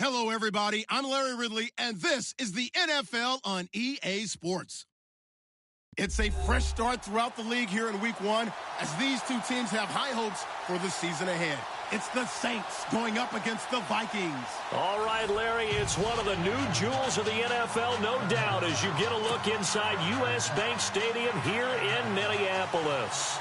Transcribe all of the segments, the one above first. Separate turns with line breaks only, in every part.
Hello, everybody. I'm Larry Ridley, and this is the NFL on EA Sports. It's a fresh start throughout the league here in Week 1 as these two teams have high hopes for the season ahead. It's the Saints going up against the Vikings.
All right, Larry, it's one of the new jewels of the NFL, no doubt, as you get a look inside U.S. Bank Stadium here in Minneapolis.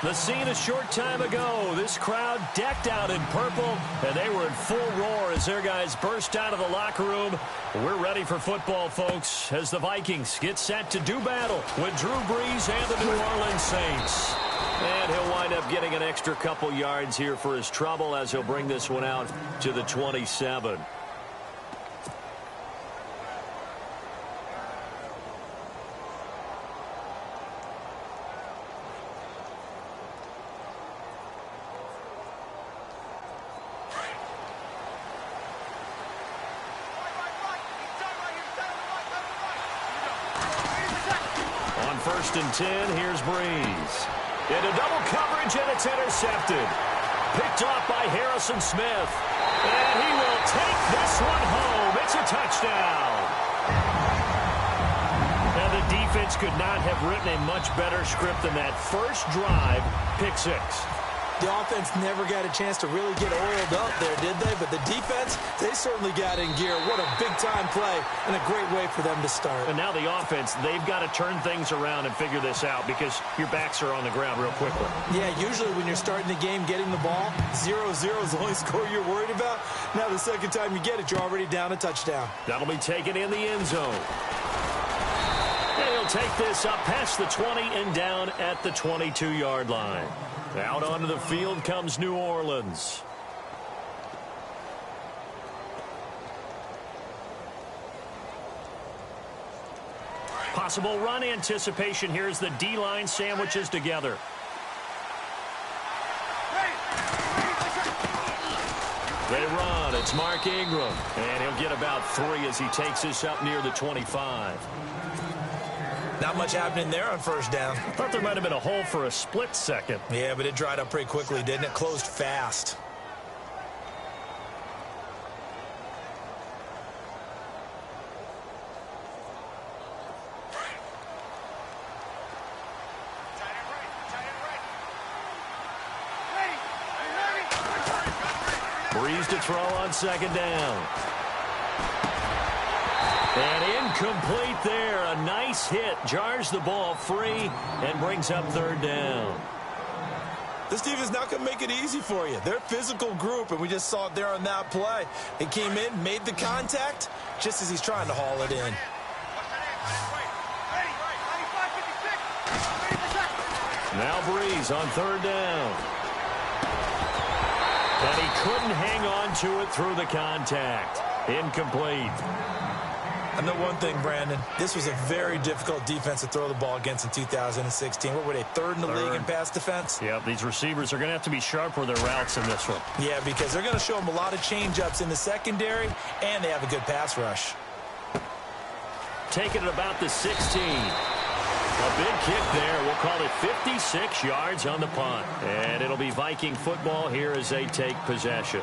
The scene a short time ago, this crowd decked out in purple, and they were in full roar as their guys burst out of the locker room. We're ready for football, folks, as the Vikings get set to do battle with Drew Brees and the New Orleans Saints. And he'll wind up getting an extra couple yards here for his trouble as he'll bring this one out to the 27. First and 10, here's Brees. Into double coverage, and it's intercepted. Picked off by Harrison Smith. And he will take this one home. It's a touchdown. Now, the defense could not have written a much better script than that first drive, pick six.
The offense never got a chance to really get oiled up there, did they? But the defense, they certainly got in gear. What a big-time play and a great way for them to start.
And now the offense, they've got to turn things around and figure this out because your backs are on the ground real quickly.
Yeah, usually when you're starting the game, getting the ball, 0-0 is the only score you're worried about. Now the second time you get it, you're already down a touchdown.
That'll be taken in the end zone. And he'll take this up past the 20 and down at the 22-yard line. Out onto the field comes New Orleans. Possible run anticipation here as the D-line sandwiches together. They run. It's Mark Ingram. And he'll get about 3 as he takes this up near the 25.
Not much happening there on first down.
Thought there might have been a hole for a split second.
Yeah, but it dried up pretty quickly, didn't it? Closed fast.
Brees to throw on second down. And incomplete there. A nice hit. Jars the ball free and brings up third down.
This team is not going to make it easy for you. They're a physical group, and we just saw it there on that play. He came in, made the contact, just as he's trying to haul it in.
Now Brees on third down. And he couldn't hang on to it through the contact. Incomplete.
I know one thing, Brandon. This was a very difficult defense to throw the ball against in 2016. What were they, third in the league in pass defense?
Yeah, these receivers are going to have to be sharp with their routes in this one.
Yeah, because they're going to show them a lot of change-ups in the secondary, and they have a good pass rush.
Taking it about the 16. A big kick there. We'll call it 56 yards on the punt. And it'll be Viking football here as they take possession.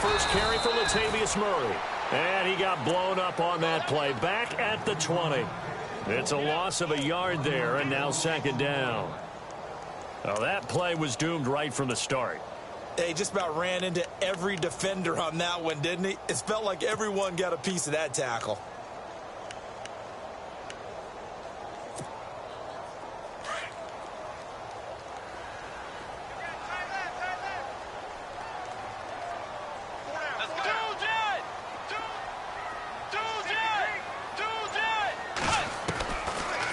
First carry for Latavius Murray. And he got blown up on that play. Back at the 20. It's a loss of a yard there, and now second down. Well, that play was doomed right from the start.
He just about ran into every defender on that one, didn't he? It felt like everyone got a piece of that tackle.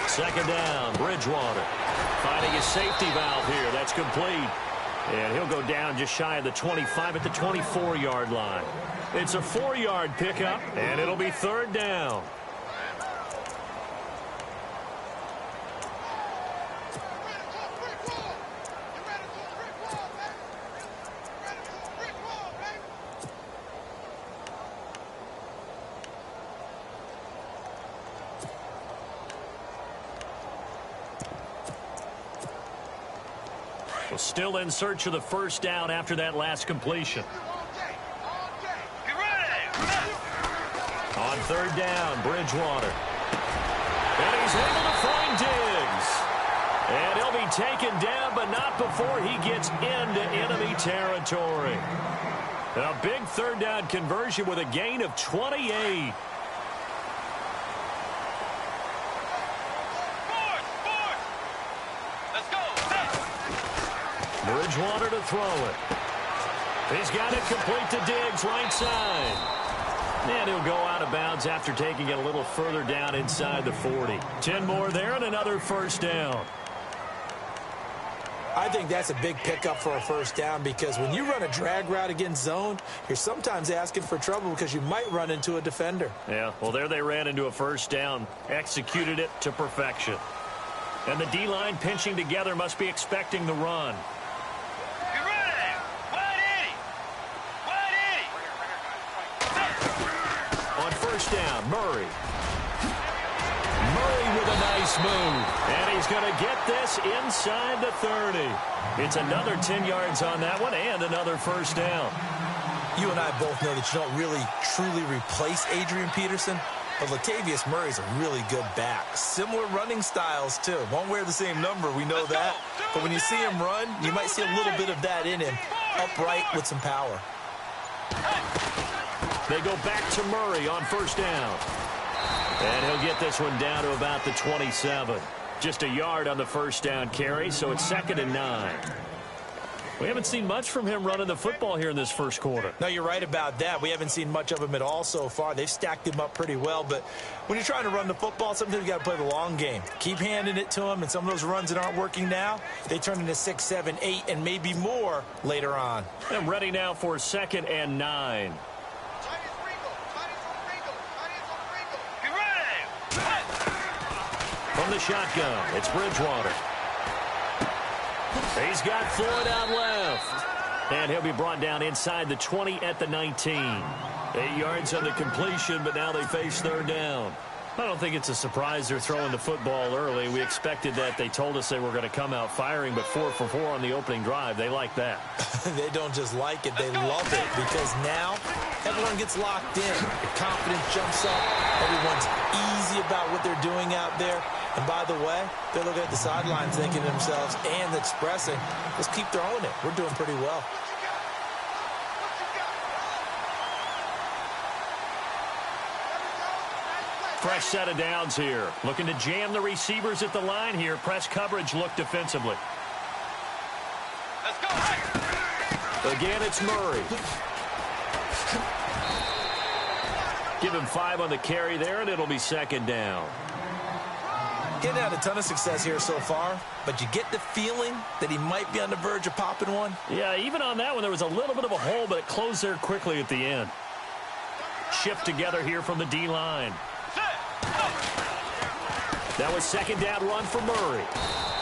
Second down, Bridgewater. Finding his safety valve here. That's complete. And he'll go down just shy of the 25 at the 24-yard line. It's a 4-yard pickup, and it'll be third down. Well, still in search of the first down after that last completion. On third down, Bridgewater. And he's able to find Diggs. And he'll be taken down, but not before he gets into enemy territory. A big third down conversion with a gain of 28. Bridgewater to throw it. He's got it complete to Diggs, right side. And he'll go out of bounds after taking it a little further down inside the 40. 10 more there and another first down.
I think that's a big pickup for a first down because when you run a drag route against zone, you're sometimes asking for trouble because you might run into a defender.
Yeah, well, there they ran into a first down. Executed it to perfection. And the D-line pinching together must be expecting the run. On first down, Murray. Murray with a nice move. And he's going to get this inside the 30. It's another 10 yards on that one and another first down.
You and I both know that you don't really truly replace Adrian Peterson, but Latavius Murray's a really good back. Similar running styles, too. Won't wear the same number, we know that. But when you see him run, you might see a little bit of that in him. Upright with some power.
They go back to Murray on first down. And he'll get this one down to about the 27. Just a yard on the first down carry, so it's 2nd and 9. We haven't seen much from him running the football here in this first quarter.
No, you're right about that. We haven't seen much of him at all so far. They've stacked him up pretty well, but when you're trying to run the football, sometimes you got to play the long game. Keep handing it to him, and some of those runs that aren't working now, they turn into 6, 7, 8, and maybe more later on.
And ready now for 2nd and 9. From the shotgun, it's Bridgewater. He's got Floyd out left. And he'll be brought down inside the 20 at the 19. 8 yards on the completion, but now they face third down. I don't think it's a surprise they're throwing the football early. We expected that. They told us they were going to come out firing, but 4 for 4 on the opening drive. They like that.
They don't just like it, they love it, because now everyone gets locked in. Your confidence jumps up. Everyone's easy about what they're doing out there. And by the way, they're looking at the sidelines thinking to themselves and expressing, let's keep throwing it. We're doing pretty well.
Fresh set of downs here. Looking to jam the receivers at the line here. Press coverage look defensively.
Let's go.
Again, it's Murray. Give him 5 on the carry there, and it'll be 2nd down.
Getting out a ton of success here so far, but you get the feeling that he might be on the verge of popping one.
Yeah, even on that one, there was a little bit of a hole, but it closed there quickly at the end. Shift together here from the D-line. That was 2nd down run for Murray.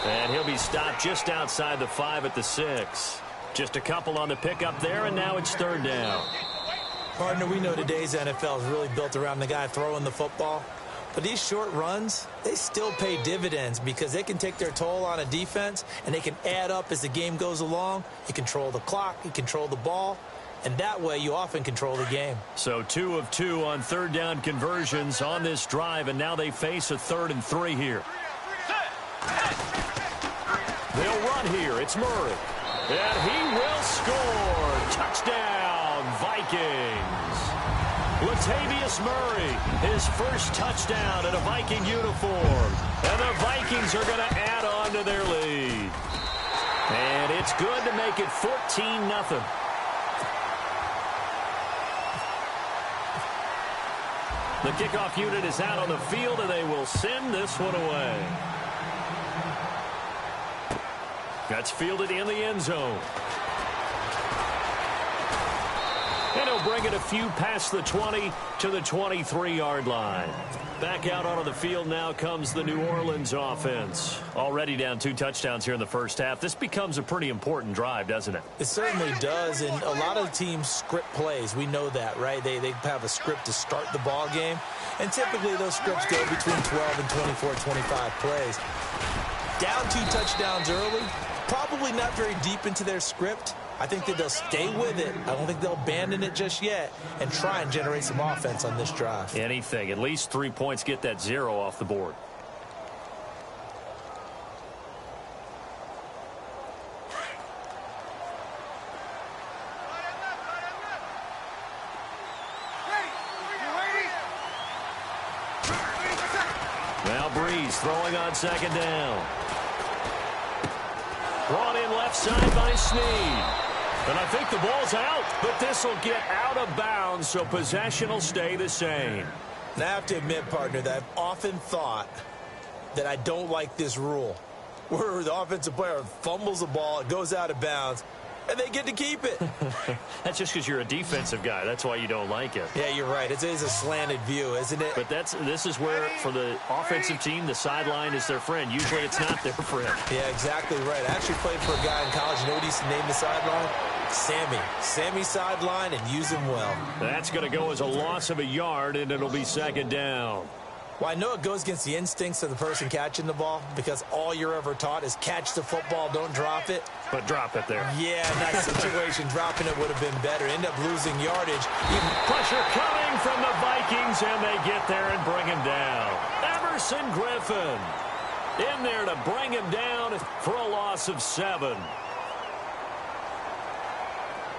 And he'll be stopped just outside the 5 at the 6. Just a couple on the pickup there, and now it's 3rd down.
Partner, we know today's NFL is really built around the guy throwing the football. But these short runs, they still pay dividends because they can take their toll on a defense, and they can add up as the game goes along. You control the clock, you control the ball, and that way you often control the game.
So 2 of 2 on 3rd down conversions on this drive, and now they face a 3rd and 3 here. They'll run here. It's Murray. And he will score. Touchdown, Vikings. Latavius Murray, his first touchdown in a Viking uniform. And the Vikings are going to add on to their lead. And it's good to make it 14-0. The kickoff unit is out on the field, and they will send this one away. That's fielded in the end zone. And he'll bring it a few past the 20 to the 23-yard line. Back out onto the field now comes the New Orleans offense. Already down 2 touchdowns here in the first half. This becomes a pretty important drive, doesn't it?
It certainly does, and a lot of teams script plays. We know that, right? They have a script to start the ball game, and typically those scripts go between 12 and 24, 25 plays. Down 2 touchdowns early, probably not very deep into their script. I think that they'll stay with it. I don't think they'll abandon it just yet and try and generate some offense on this drive.
Anything. At least 3 points, get that 0 off the board. Now Breeze throwing on second down. Brought in left side by Snead. And I think the ball's out, but this will get out of bounds, so possession will stay the same.
And I have to admit, partner, that I've often thought that I don't like this rule, where the offensive player fumbles the ball, it goes out of bounds, and they get to keep it.
That's just because you're a defensive guy. That's why you don't like it.
Yeah, you're right. It is a slanted view, isn't it?
But this is where, for the offensive team, the sideline is their friend. Usually it's not their friend.
Yeah, exactly right. I actually played for a guy in college. You know what he used to name the sideline? Sammy. Sammy sideline, and use him well.
That's going to go as a loss of a yard, and it'll be second down.
Well, I know it goes against the instincts of the person catching the ball because all you're ever taught is catch the football, don't drop it.
But drop it there.
Yeah, in that situation, dropping it would have been better. End up losing yardage.
Pressure coming from the Vikings, and they get there and bring him down. Everson Griffin in there to bring him down for a loss of 7.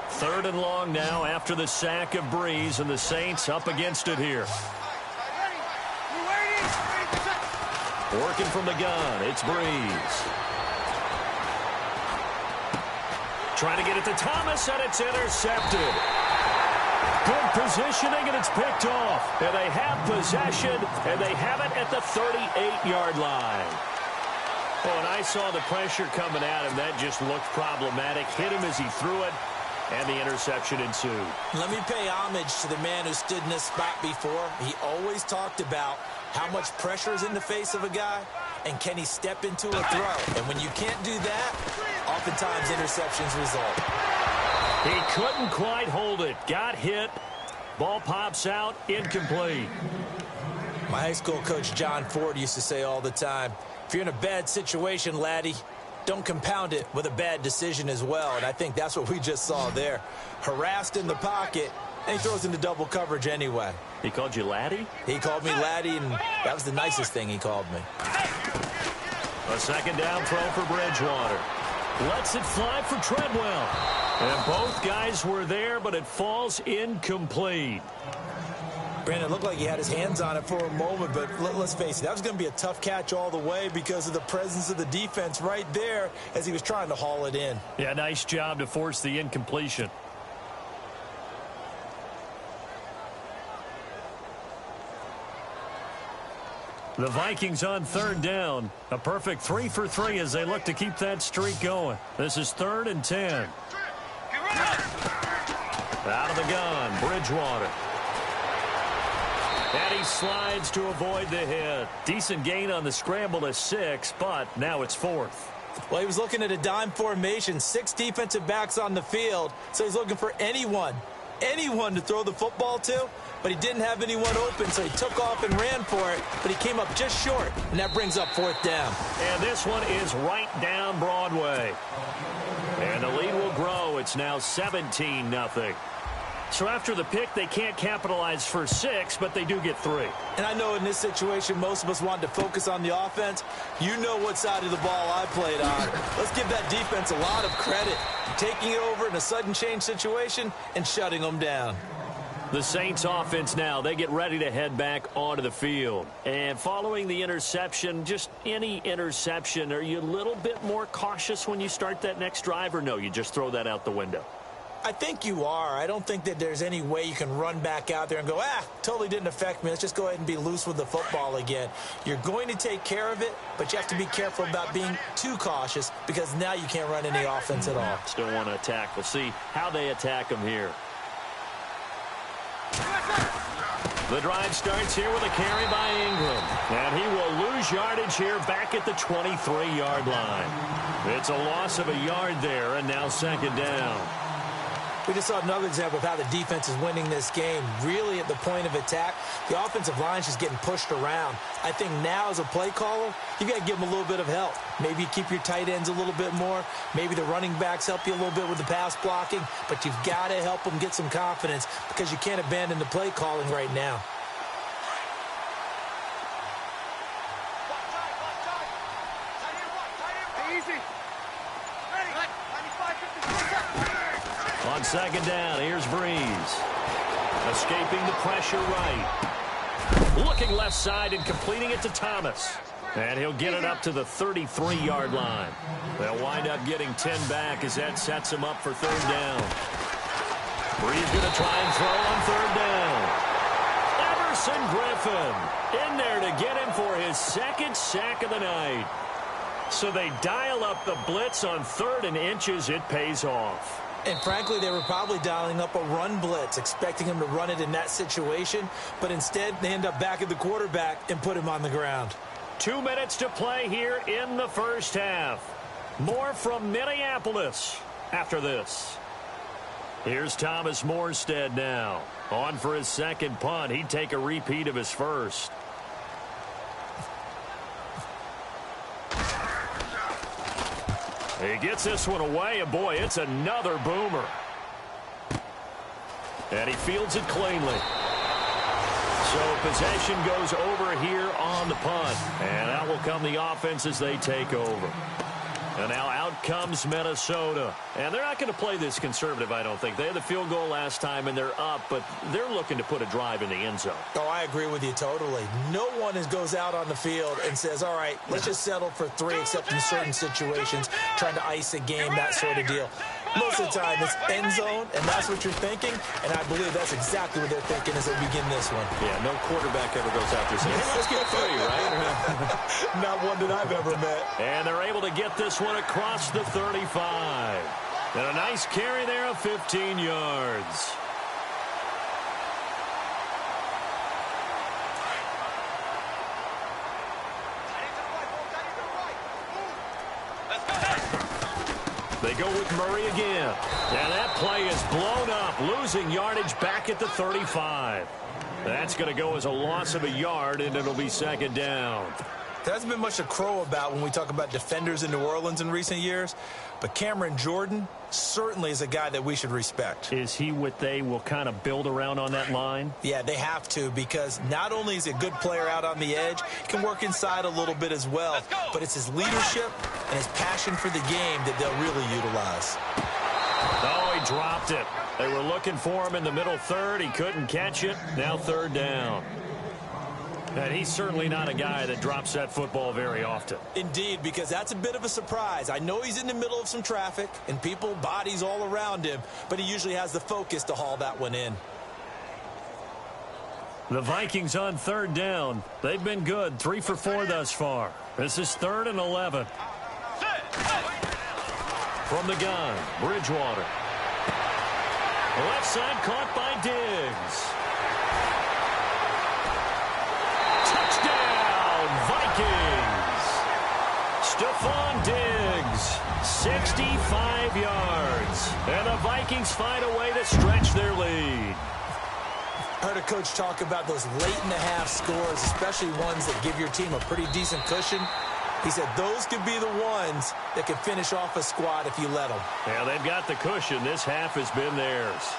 3rd and long now after the sack of Breeze, and the Saints up against it here. Working from the gun, it's Breeze. Trying to get it to Thomas, and it's intercepted. Good positioning, and it's picked off. And they have possession, and they have it at the 38-yard line. Oh, and I saw the pressure coming at him. That just looked problematic. Hit him as he threw it, and the interception ensued. Let
me pay homage to the man who stood in this spot before. He always talked about how much pressure is in the face of a guy, and can he step into a throw? And when you can't do that, oftentimes interceptions result.
He couldn't quite hold it. Got hit. Ball pops out. Incomplete.
My high school coach, John Ford, used to say all the time, if you're in a bad situation, laddie, don't compound it with a bad decision as well. And I think that's what we just saw there. Harassed in the pocket, and he throws into double coverage anyway.
He called you laddie?
He called me laddie, and that was the nicest thing he called me.
A second down throw for Bridgewater. Lets it fly for Treadwell. And both guys were there, but it falls incomplete.
Brandon, it looked like he had his hands on it for a moment, but let's face it, that was going to be a tough catch all the way because of the presence of the defense right there as he was trying to haul it in.
Yeah, nice job to force the incompletion. The Vikings on 3rd down. A perfect 3 for 3 as they look to keep that streak going. This is 3rd and 10. Out of the gun, Bridgewater. And he slides to avoid the hit. Decent gain on the scramble to 6, but now it's 4th.
Well, he was looking at a dime formation, 6 defensive backs on the field, so he's looking for anyone to throw the football to, but he didn't have anyone open, so he took off and ran for it, but he came up just short, and that brings up 4th down.
And this one is right down Broadway. And the lead will grow. It's now 17-0. So after the pick, they can't capitalize for 6, but they do get 3.
And I know in this situation, most of us wanted to focus on the offense. You know what side of the ball I played on. Let's give that defense a lot of credit. Taking it over in a sudden change situation and shutting them down.
The Saints offense now, they get ready to head back onto the field. And following the interception, just any interception, are you a little bit more cautious when you start that next drive, or no, you just throw that out the window?
I think you are. I don't think that there's any way you can run back out there and go, totally didn't affect me. Let's just go ahead and be loose with the football again. You're going to take care of it, but you have to be careful about being too cautious because now you can't run any offense at all.
Still want to attack. We'll see how they attack them here. The drive starts here with a carry by Ingram. And he will lose yardage here back at the 23-yard line. It's a loss of a yard there, and now 2nd down.
We just saw another example of how the defense is winning this game. Really at the point of attack, the offensive line is just getting pushed around. I think now as a play caller, you got to give them a little bit of help. Maybe you keep your tight ends a little bit more. Maybe the running backs help you a little bit with the pass blocking. But you've got to help them get some confidence because you can't abandon the play calling right now.
On second down, here's Breeze. Escaping the pressure right. Looking left side and completing it to Thomas. And he'll get it up to the 33-yard line. They'll wind up getting 10 back as that sets him up for third down. Breeze going to try and throw on third down. Everson Griffin in there to get him for his second sack of the night. So they dial up the blitz on 3rd and inches. It pays off.
And frankly, they were probably dialing up a run blitz, expecting him to run it in that situation. But instead, they end up back at the quarterback and put him on the ground.
2 minutes to play here in the first half. More from Minneapolis after this. Here's Thomas Morstead now. On for his second punt. He'd take a repeat of his first. He gets this one away, and boy, it's another boomer. And he fields it cleanly. So possession goes over here on the punt. And out will come the offense as they take over. And now out comes Minnesota. And they're not going to play this conservative, I don't think. They had the field goal last time, and they're up, but they're looking to put a drive in the end zone.
Oh, I agree with you totally. No one goes out on the field and says, all right, let's just settle for 3, except in certain situations, trying to ice a game, that sort of deal. Most of the time, it's end zone, and that's what you're thinking, and I believe that's exactly what they're thinking as they begin this one.
Yeah, no quarterback ever goes out there saying, hey, let's get 3, right?
Not one that I've ever met.
And they're able to get this one across the 35. And a nice carry there of 15 yards. They go with Murray again. And that play is blown up, losing yardage back at the 35. That's going to go as a loss of a yard, and it'll be second down.
There hasn't been much to crow about when we talk about defenders in New Orleans in recent years, but Cameron Jordan certainly is a guy that we should respect.
Is he what they will kind of build around on that line?
Yeah, they have to, because not only is he a good player out on the edge, he can work inside a little bit as well, but it's his leadership and his passion for the game that they'll really utilize.
Oh, he dropped it. They were looking for him in the middle third. He couldn't catch it. Now third down. And he's certainly not a guy that drops that football very often.
Indeed, because that's a bit of a surprise. I know he's in the middle of some traffic and people, bodies all around him, but he usually has the focus to haul that one in.
The Vikings on third down. They've been good, 3 for 4 thus far. This is 3rd and 11. From the gun, Bridgewater. Left side caught by Diggs. Touchdown, Vikings. Stephon Diggs, 65 yards. And the Vikings find a way to stretch their lead.
I heard a coach talk about those late-in-the-half scores, especially ones that give your team a pretty decent cushion. He said those could be the ones that could finish off a squad if you let them.
Yeah, they've got the cushion. This half has been theirs.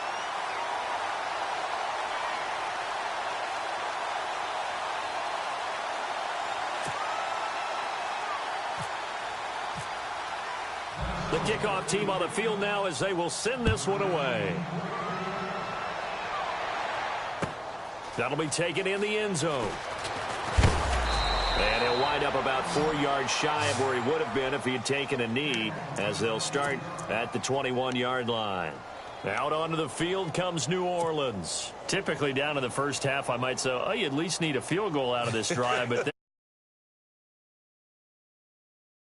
The kickoff team on the field now as they will send this one away. That'll be taken in the end zone. And he'll wind up about 4 yards shy of where he would have been if he had taken a knee, as they'll start at the 21-yard line. Out onto the field comes New Orleans. Typically down in the first half, I might say, oh, you at least need a field goal out of this drive, but